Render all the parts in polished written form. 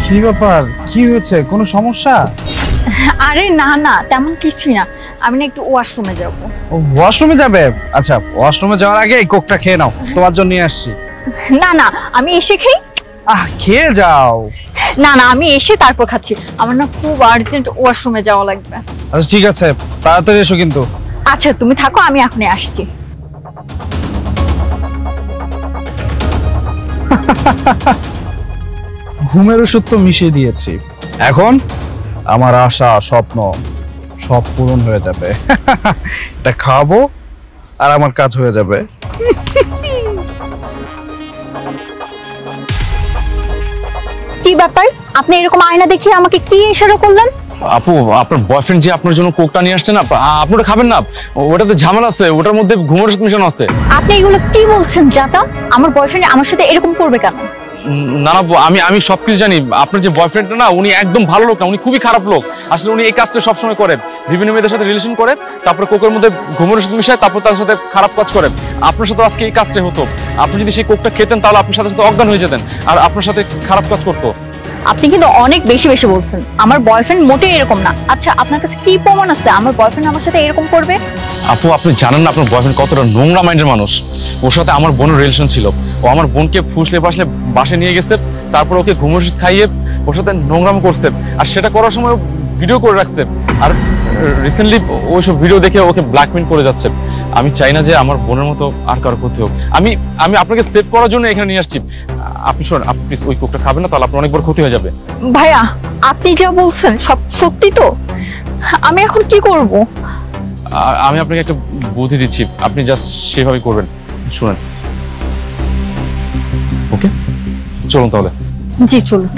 কি ব্যাপার, কি হয়েছে, কোনো সমস্যা? আরে না না, তেমন কিছুই না। আমি না একটু ওয়াশরুমে যাব। ও ওয়াশরুমে যাবে? আচ্ছা, ওয়াশরুমে যাওয়ার আগে এই কোকটা খেয়ে নাও, তোমার জন্য নিয়ে আসছি। না না, আমি এসে খাই। খেয়ে যাও। না না, আমি এসে তারপর খাচ্ছি। আমার না খুব আর্জেন্ট ওয়াশরুমে যাওয়া লাগবে। আচ্ছা ঠিক আছে, তাড়াতাড়ি এসো কিন্তু। আচ্ছা তুমি থাকো, আমি এখনই আসছি। ঘুমের ওষুধ তো মিশিয়ে দিয়েছি, এখন আমার আশা স্বপ্ন সব পূরণ হয়ে যাবে। এটা খাবো আর আমার কাজ হয়ে যাবে। কি ব্যাপার, আপনি এরকম আয়না দেখিয়ে আমাকে কি ইশারা করলেন? আপু, আপনার বয়ফ্রেন্ড যে আপনার জন্য কোকটা নিয়ে আসছে না, আপনি ওটা খাবেন না। ওটাতে ঝামেলা আছে, ওটার মধ্যে ঘুমের ওষুধ মিশানো আছে। আপনি এগুলো কি বলছেন জাতা? আমার বয়ফ্রেন্ড আমার সাথে এরকম করবে কেন? না না, আমি সবকিছু জানি। আপনার যে বয়ফ্রেন্ড না, উনি একদম ভালো লোক না, উনি খুবই খারাপ লোক। আসলে উনি এই কাজটা সবসময় করে, বিভিন্ন মেয়েদের সাথে রিলেশন করে, তারপরে কোকের মধ্যে ঘুমের ওষুধ মিশায়, তারপর তার সাথে খারাপ কাজ করে। আপনার সাথে আজকে এই কাজটাই হতো। আপনি যদি সেই কোকটা খেতেন তাহলে আপনার সাথে সাথে অজ্ঞান হয়ে যেতেন, আর আপনার সাথে খারাপ কাজ করতো। আপনি কিন্তু অনেক বেশি বেশি বলছেন। আমার বয়ফ্রেন্ড মোটেই এরকম না। আচ্ছা আপনার কাছে কি প্রমাণ আছে আমার বয়ফ্রেন্ড আমার সাথে এরকম করবে? আপু, আপনি জানেন না আপনার বয়ফ্রেন্ড কতটা নোংরা মাইন্ডের মানুষ। ওর সাথে আমার বোনের রিলেশন ছিল। ও আমার বোনকে ফুসলে ফাসলে বাসে নিয়ে গেছে, তারপর ওকে ঘুমের ওষুধ খাইয়ে ওর সাথে নোংরাম করছে, আর সেটা করার সময় ভিডিও করে রাখছে। আর রিসেন্টলি ওইসব ভিডিও দেখে ওকে ব্ল্যাকমেল করে যাচ্ছে। আমি চাই না যে আমার বোনের মতো আর কারো ক্ষতি হোক। আমি আপনাকে সেভ করার জন্য এখানে নিয়ে আসছি। আপনি শোনেন, আপনি প্লিজ ওই কোকটা খাবেন না, তাহলে আপনার অনেক বড় ক্ষতি হয়ে যাবে। ভাইয়া, আপনি যা বলছেন সব সত্যি তো? আমি এখন কি করব? আমি আপনাকে একটা বুদ্ধি দিচ্ছি, আপনি জাস্ট সেভাবেই করবেন। শুনেন, ওকে চলুন তাহলে। জি চলুন।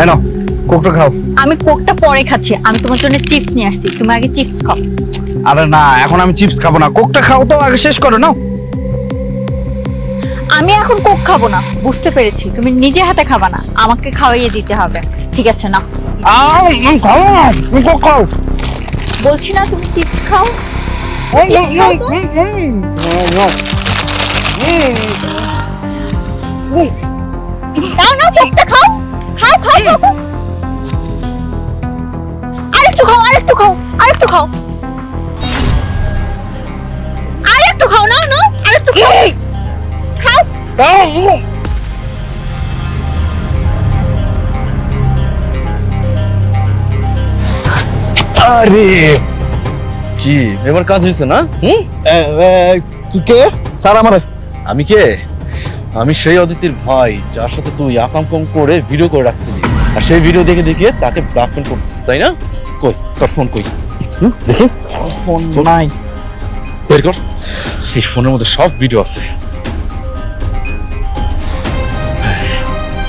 এনো কোকটা খাও। আমি কোকটা পরে খাচ্ছি, আমি তোমার জন্য চিপস নিয়ে আসছি, তুমি আগে চিপস খাও। আরে না, এখন আমি চিপস খাবো না, কোকটা খাও তো, আগে শেষ করো। নাও। আমি এখন কোক খাবো না, বুঝতে পেরেছি। তুমি নিজে হাতে খাবা না, আমাকে খাওয়াইয়ে দিতে হবে। ঠিক আছে না, কোক খাও। বলছি না তুমি চিপস খাও। নাও নাও, কোকটা খাও। খাও খাও খাও। আরেকটু খাও, আরেকটু খাও, আরেকটু খাও, আরেকটু খাও। নাও নাও, আরেকটু খাও। খাও। আরে কি এবার কাজ হয়েছে না? কি কে স্যার? আমারে আমি কে? আমি সেই অদিতির ভাই যার সাথে তুই আকাম কম করে ভিডিও করে রাখছিলি, আর সেই ভিডিও দেখে দেখে তাকে ব্ল্যাকমেল করছিস, তাই না? কই তোর ফোন কই? দেখি ফোন নাই। বের কর, এই ফোনের মধ্যে সব ভিডিও আছে।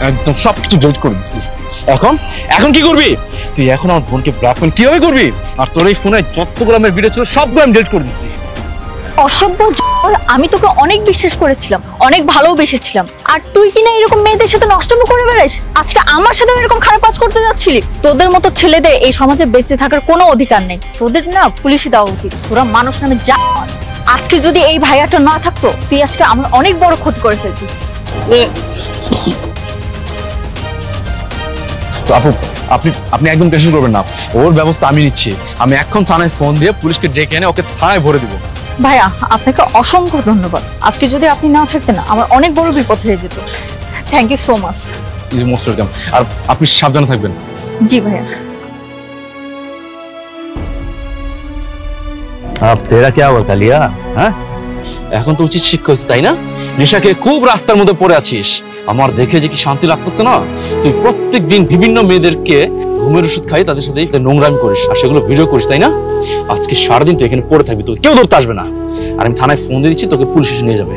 একদম সবকিছু ডিলিট করে দিচ্ছি। এখন কি করবি তুই? এখন আমার বোনকে ব্ল্যাকমেল কিভাবে করবি? আর তোর এই ফোনে যতগুলো আমার ভিডিও ছিল সবগুলো আমি ডিলিট করে দিচ্ছি। অসভ্য, আমি তোকে অনেক বিশ্বাস করেছিলাম, অনেক ভালোবেসেছিলাম, আর তুই কিনা এরকম মেয়েদের সাথে নষ্টমি করে বেড়াস। আজকে আমার সাথে এরকম খারাপ কাজ করতে যাচ্ছিলি? তোদের মতো ছেলেদের এই সমাজে বেঁচে থাকার কোনো অধিকার নেই। তোদের না পুলিশে দেওয়া উচিত। তোরা মানুষ নামে যা। আজকে যদি এই ভাইয়াটা না থাকতো, তুই আজকে আমার অনেক বড় ক্ষতি করে ফেলছিস। তো আপু, আপনি একদম টেনশন করবেন না, ওর ব্যবস্থা আমি নিচ্ছি। আমি এখন থানায় ফোন দিয়ে পুলিশকে ডেকে এনে ওকে থানায় ভরে দিব। ভাইয়া, আপনাকে অসংখ্য ধন্যবাদ। আজকে যদি আপনি না থাকতেন, আমার অনেক বড় বিপদ হয়ে যেত। Thank you so much. You most welcome. আর আপনি সাবধানে থাকবেন। জি ভাইয়া। अब तेरा क्या हुआ कालिया? হ্যাঁ, এখন তো উচিত শিক্ষা হচ্ছে, তাই না? নেশাকে খুব রাস্তার মধ্যে পড়ে আছিস। আমার দেখে যে কি শান্তি লাগতেছে না। তুই প্রত্যেকদিন বিভিন্ন মেয়েদেরকে ঘুমের ওষুধ খাই, তাদের সাথে নোংরামি করিস, আর সেগুলো ভিডিও করিস, তাই না? আজকে সারাদিন তুই এখানে পড়ে থাকবি, তোকে কেউ ধরতে আসবে না। আর আমি থানায় ফোন দিয়ে দিচ্ছি, তোকে পুলিশ এসে নিয়ে যাবে।